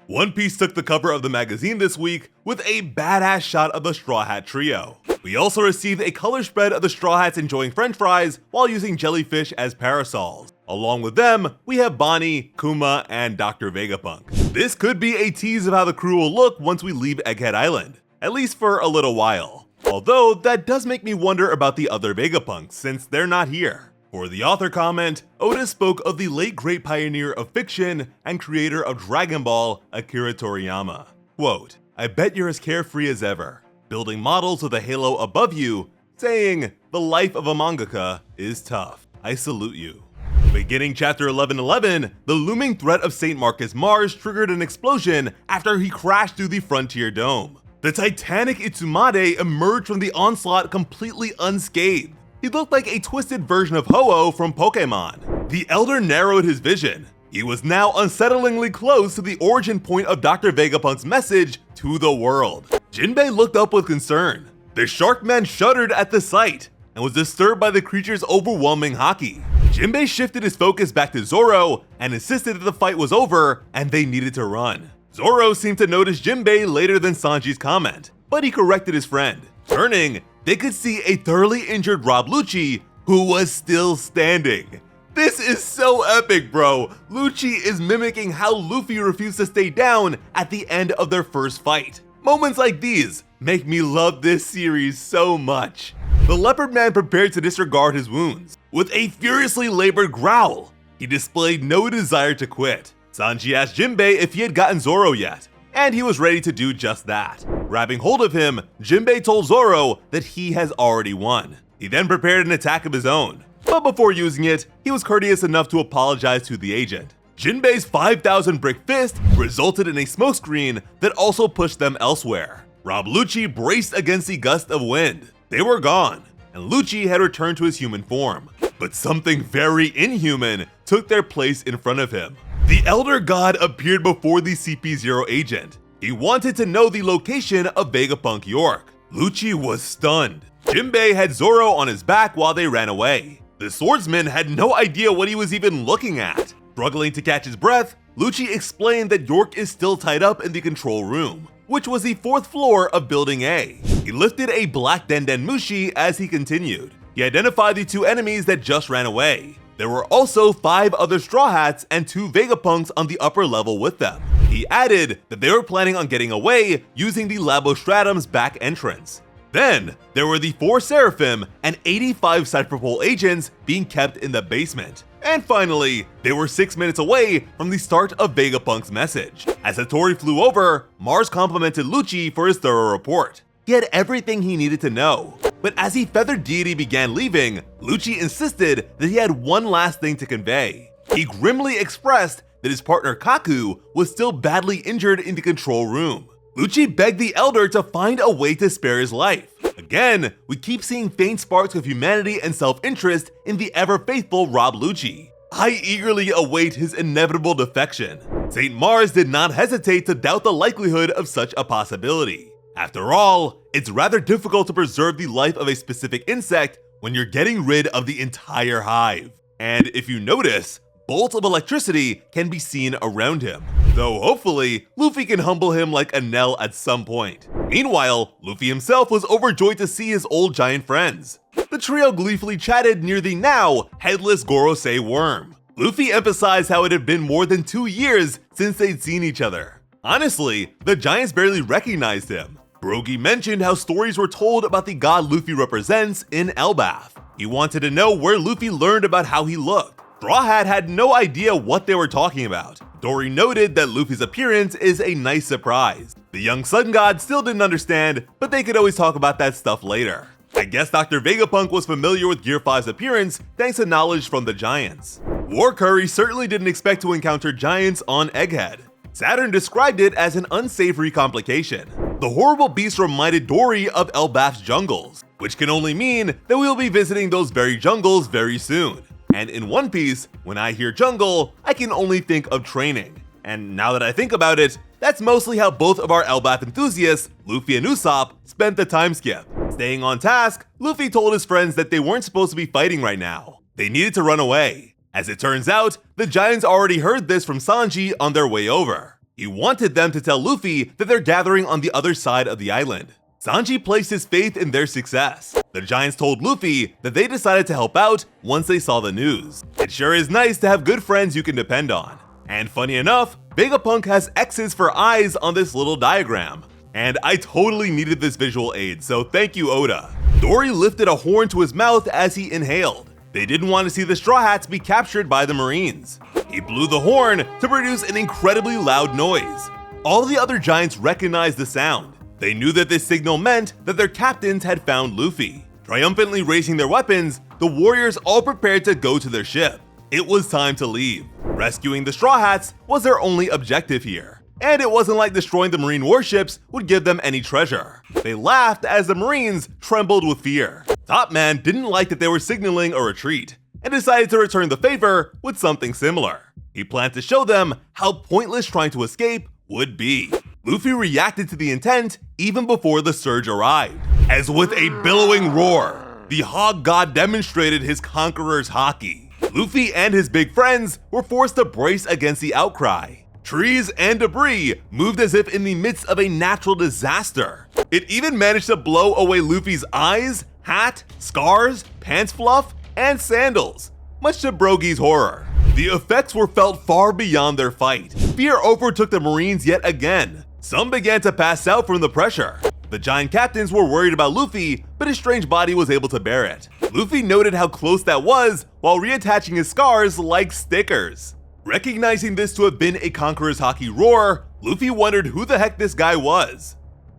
One Piece took the cover of the magazine this week with a badass shot of the Straw Hat Trio. We also received a color spread of the Straw Hats enjoying french fries while using jellyfish as parasols. Along with them, we have Bonnie, Kuma, and Dr. Vegapunk. This could be a tease of how the crew will look once we leave Egghead Island, at least for a little while. Although, that does make me wonder about the other Vegapunks, since they're not here. For the author comment, Oda spoke of the late great pioneer of fiction and creator of Dragon Ball, Akira Toriyama. Quote, "I bet you're as carefree as ever, building models with a halo above you, saying, the life of a mangaka is tough. I salute you." Beginning chapter 1111, the looming threat of St. Marcus Mars triggered an explosion after he crashed through the Frontier Dome. The titanic Itsumade emerged from the onslaught completely unscathed. He looked like a twisted version of Ho-Oh from Pokemon. The Elder narrowed his vision. He was now unsettlingly close to the origin point of Dr. Vegapunk's message to the world. Jinbei looked up with concern. The Sharkman shuddered at the sight and was disturbed by the creature's overwhelming haki. Jinbei shifted his focus back to Zoro and insisted that the fight was over and they needed to run. Zoro seemed to notice Jinbei later than Sanji's comment, but he corrected his friend. Turning, they could see a thoroughly injured Rob Lucci, who was still standing. This is so epic, bro. Lucci is mimicking how Luffy refused to stay down at the end of their first fight. Moments like these make me love this series so much. The Leopard Man prepared to disregard his wounds. With a furiously labored growl, he displayed no desire to quit. Sanji asked Jinbei if he had gotten Zoro yet, and he was ready to do just that. Grabbing hold of him, Jinbei told Zoro that he has already won. He then prepared an attack of his own, but before using it, he was courteous enough to apologize to the agent. Jinbei's 5,000 brick fist resulted in a smokescreen that also pushed them elsewhere. Rob Lucci braced against the gust of wind. They were gone, and Lucci had returned to his human form. But something very inhuman took their place in front of him. The Elder God appeared before the CP0 agent. He wanted to know the location of Vegapunk York. Lucci was stunned. Jinbei had Zoro on his back while they ran away. The swordsman had no idea what he was even looking at. Struggling to catch his breath, Lucci explained that York is still tied up in the control room, which was the 4th floor of Building A. He lifted a black Denden Mushi as he continued. He identified the 2 enemies that just ran away. There were also 5 other Straw Hats and 2 Vegapunks on the upper level with them. He added that they were planning on getting away using the Labostratum's back entrance. Then, there were the 4 Seraphim and 85 Cypherpole agents being kept in the basement. And finally, they were 6 minutes away from the start of Vegapunk's message. As Hattori flew over, Mars complimented Lucci for his thorough report. He had everything he needed to know. But as the feathered deity began leaving, Lucci insisted that he had one last thing to convey. He grimly expressed that his partner Kaku was still badly injured in the control room. Lucci begged the Elder to find a way to spare his life. Again, we keep seeing faint sparks of humanity and self-interest in the ever-faithful Rob Lucci. I eagerly await his inevitable defection. St. Mars did not hesitate to doubt the likelihood of such a possibility. After all, it's rather difficult to preserve the life of a specific insect when you're getting rid of the entire hive. And if you notice, bolts of electricity can be seen around him. Though hopefully, Luffy can humble him like Enel at some point. Meanwhile, Luffy himself was overjoyed to see his old giant friends. The trio gleefully chatted near the now headless Gorosei worm. Luffy emphasized how it had been more than 2 years since they'd seen each other. Honestly, the giants barely recognized him. Brogy mentioned how stories were told about the god Luffy represents in Elbaf. He wanted to know where Luffy learned about how he looked. Straw Hat had no idea what they were talking about. Dory noted that Luffy's appearance is a nice surprise. The young sun god still didn't understand, but they could always talk about that stuff later. I guess Dr. Vegapunk was familiar with Gear 5's appearance thanks to knowledge from the giants. War Curry certainly didn't expect to encounter giants on Egghead. Saturn described it as an unsavory complication. The horrible beast reminded Dory of Elbaf's jungles, which can only mean that we will be visiting those very jungles very soon. And in One Piece, when I hear jungle, I can only think of training. And now that I think about it, that's mostly how both of our Elbaf enthusiasts, Luffy and Usopp, spent the time skip. Staying on task, Luffy told his friends that they weren't supposed to be fighting right now. They needed to run away. As it turns out, the giants already heard this from Sanji on their way over. He wanted them to tell Luffy that they're gathering on the other side of the island. Sanji placed his faith in their success. The Giants told Luffy that they decided to help out once they saw the news. It sure is nice to have good friends you can depend on. And funny enough, Vegapunk has X's for eyes on this little diagram. And I totally needed this visual aid, so thank you, Oda. Dory lifted a horn to his mouth as he inhaled. They didn't want to see the Straw Hats be captured by the Marines. He blew the horn to produce an incredibly loud noise. All the other Giants recognized the sound. They knew that this signal meant that their captains had found Luffy. Triumphantly raising their weapons, the warriors all prepared to go to their ship. It was time to leave. Rescuing the Straw Hats was their only objective here. And it wasn't like destroying the Marine warships would give them any treasure. They laughed as the Marines trembled with fear. Top Man didn't like that they were signaling a retreat, and decided to return the favor with something similar. He planned to show them how pointless trying to escape would be. Luffy reacted to the intent even before the surge arrived. As with a billowing roar, the Hog God demonstrated his conqueror's haki. Luffy and his big friends were forced to brace against the outcry. Trees and debris moved as if in the midst of a natural disaster. It even managed to blow away Luffy's eyes, hat, scars, pants fluff, and sandals, much to Brogy's horror. The effects were felt far beyond their fight. Fear overtook the Marines yet again. Some began to pass out from the pressure. The giant captains were worried about Luffy, but his strange body was able to bear it. Luffy noted how close that was while reattaching his scars like stickers. Recognizing this to have been a conqueror's haki roar, Luffy wondered who the heck this guy was.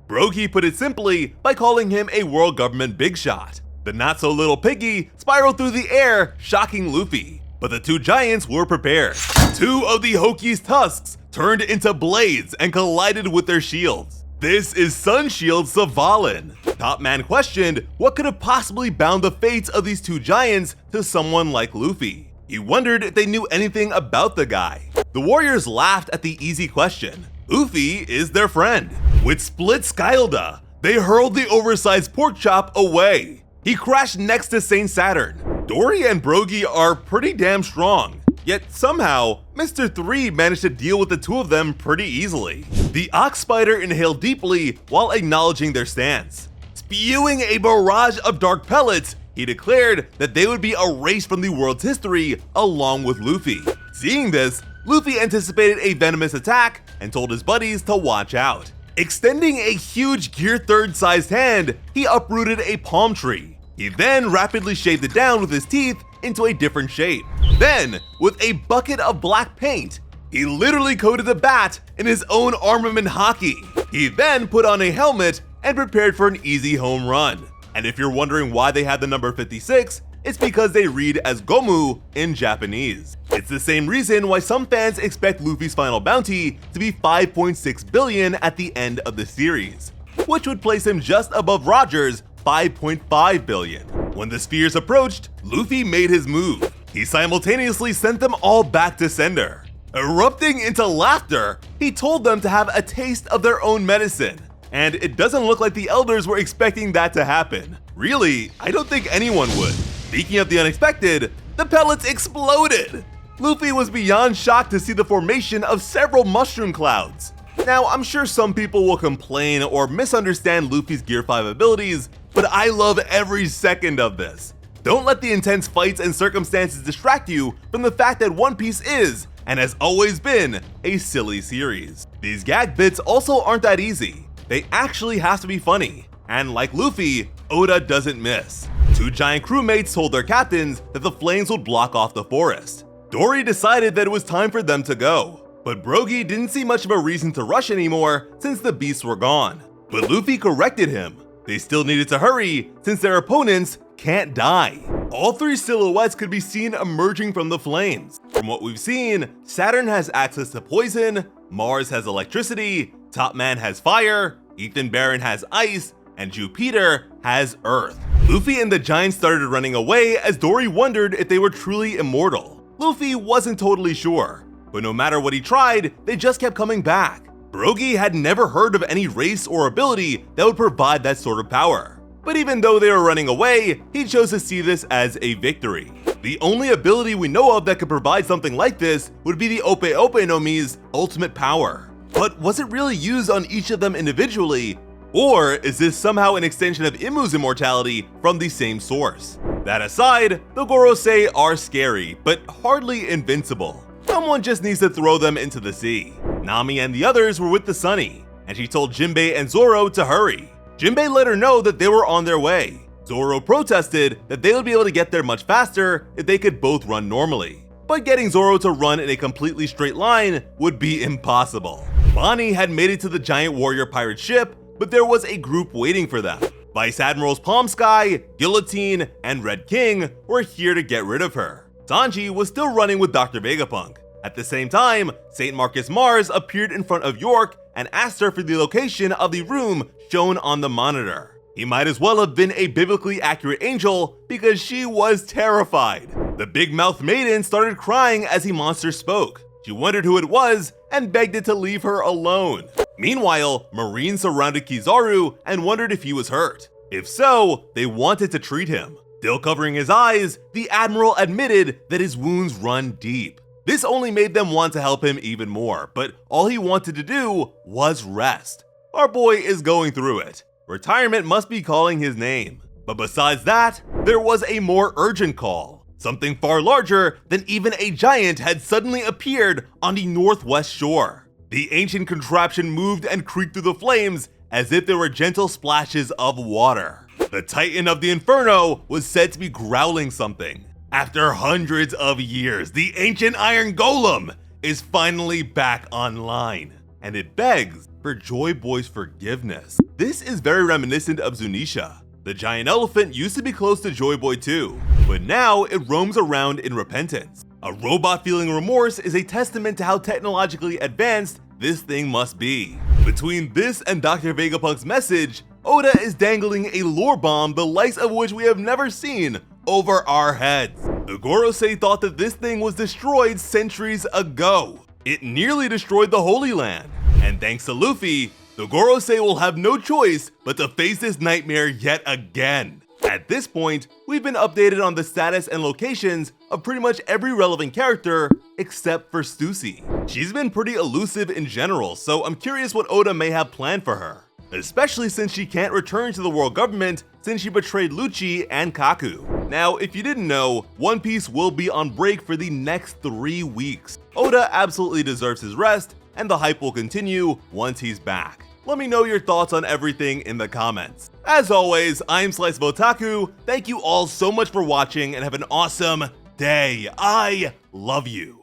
Brogy put it simply by calling him a world government big shot. The not-so-little piggy spiraled through the air, shocking Luffy. But the two giants were prepared. Two of the Hoki's tusks turned into blades and collided with their shields. This is Sun Shield Savalan. Top Man questioned what could have possibly bound the fates of these two giants to someone like Luffy. He wondered if they knew anything about the guy. The warriors laughed at the easy question. Luffy is their friend. With split Skylda, they hurled the oversized pork chop away. He crashed next to Saint Saturn. Dory and Brogy are pretty damn strong. Yet somehow, Mr. 3 managed to deal with the two of them pretty easily. The Ox Spider inhaled deeply while acknowledging their stance. Spewing a barrage of dark pellets, he declared that they would be erased from the world's history along with Luffy. Seeing this, Luffy anticipated a venomous attack and told his buddies to watch out. Extending a huge Gear 3rd sized hand, he uprooted a palm tree. He then rapidly shaved it down with his teeth into a different shape. Then, with a bucket of black paint, he literally coated the bat in his own armament haki. He then put on a helmet and prepared for an easy home run. And if you're wondering why they had the number 56, it's because they read as Gomu in Japanese. It's the same reason why some fans expect Luffy's final bounty to be 5.6 billion at the end of the series, which would place him just above Roger's 5.5 billion. When the spheres approached, Luffy made his move. He simultaneously sent them all back to sender. Erupting into laughter, he told them to have a taste of their own medicine. And it doesn't look like the elders were expecting that to happen. Really, I don't think anyone would. Speaking of the unexpected, the pellets exploded! Luffy was beyond shocked to see the formation of several mushroom clouds. Now, I'm sure some people will complain or misunderstand Luffy's Gear 5 abilities, but I love every second of this. Don't let the intense fights and circumstances distract you from the fact that One Piece is, and has always been, a silly series. These gag bits also aren't that easy. They actually have to be funny, and like Luffy, Oda doesn't miss. Two giant crewmates told their captains that the flames would block off the forest. Dory decided that it was time for them to go, but Brogy didn't see much of a reason to rush anymore since the beasts were gone. But Luffy corrected him. They still needed to hurry since their opponents can't die. All three silhouettes could be seen emerging from the flames. From what we've seen, Saturn has access to poison, Mars has electricity, Top Man has fire, Ethan Barron has ice, and Jupiter has earth. Luffy and the giants started running away as Dory wondered if they were truly immortal. Luffy wasn't totally sure, but no matter what he tried, they just kept coming back. Brogy had never heard of any race or ability that would provide that sort of power. But even though they were running away, he chose to see this as a victory. The only ability we know of that could provide something like this would be the Ope Ope no Mi's ultimate power. But was it really used on each of them individually? Or is this somehow an extension of Imu's immortality from the same source? That aside, the Gorosei are scary, but hardly invincible. Someone just needs to throw them into the sea. Nami and the others were with the Sunny, and she told Jinbei and Zoro to hurry. Jinbei let her know that they were on their way. Zoro protested that they would be able to get there much faster if they could both run normally. But getting Zoro to run in a completely straight line would be impossible. Bonnie had made it to the giant warrior pirate ship, but there was a group waiting for them. Vice Admirals Palm Sky, Guillotine, and Red King were here to get rid of her. Sanji was still running with Dr. Vegapunk. At the same time, St. Marcus Mars appeared in front of York and asked her for the location of the room shown on the monitor. He might as well have been a biblically accurate angel because she was terrified. The big mouth maiden started crying as the monster spoke. She wondered who it was and begged it to leave her alone. Meanwhile, Marines surrounded Kizaru and wondered if he was hurt. If so, they wanted to treat him. Still covering his eyes, the Admiral admitted that his wounds run deep. This only made them want to help him even more, but all he wanted to do was rest. Our boy is going through it. Retirement must be calling his name. But besides that, there was a more urgent call. Something far larger than even a giant had suddenly appeared on the northwest shore. The ancient contraption moved and creaked through the flames as if there were gentle splashes of water. The Titan of the Inferno was said to be growling something. After hundreds of years, the ancient Iron Golem is finally back online, and it begs for Joy Boy's forgiveness. This is very reminiscent of Zunisha. The giant elephant used to be close to Joy Boy too, but now it roams around in repentance. A robot feeling remorse is a testament to how technologically advanced this thing must be. Between this and Dr. Vegapunk's message, Oda is dangling a lore bomb the likes of which we have never seen over our heads. The Gorosei thought that this thing was destroyed centuries ago. It nearly destroyed the Holy Land, and thanks to Luffy, the Gorosei will have no choice but to face this nightmare yet again. At this point, we've been updated on the status and locations of pretty much every relevant character except for Stussy. She's been pretty elusive in general, so I'm curious what Oda may have planned for her, especially since she can't return to the world government since she betrayed Lucci and Kaku. Now, if you didn't know, One Piece will be on break for the next 3 weeks. Oda absolutely deserves his rest, and the hype will continue once he's back. Let me know your thoughts on everything in the comments. As always, I'm Slice of Otaku. Thank you all so much for watching and have an awesome day. I love you.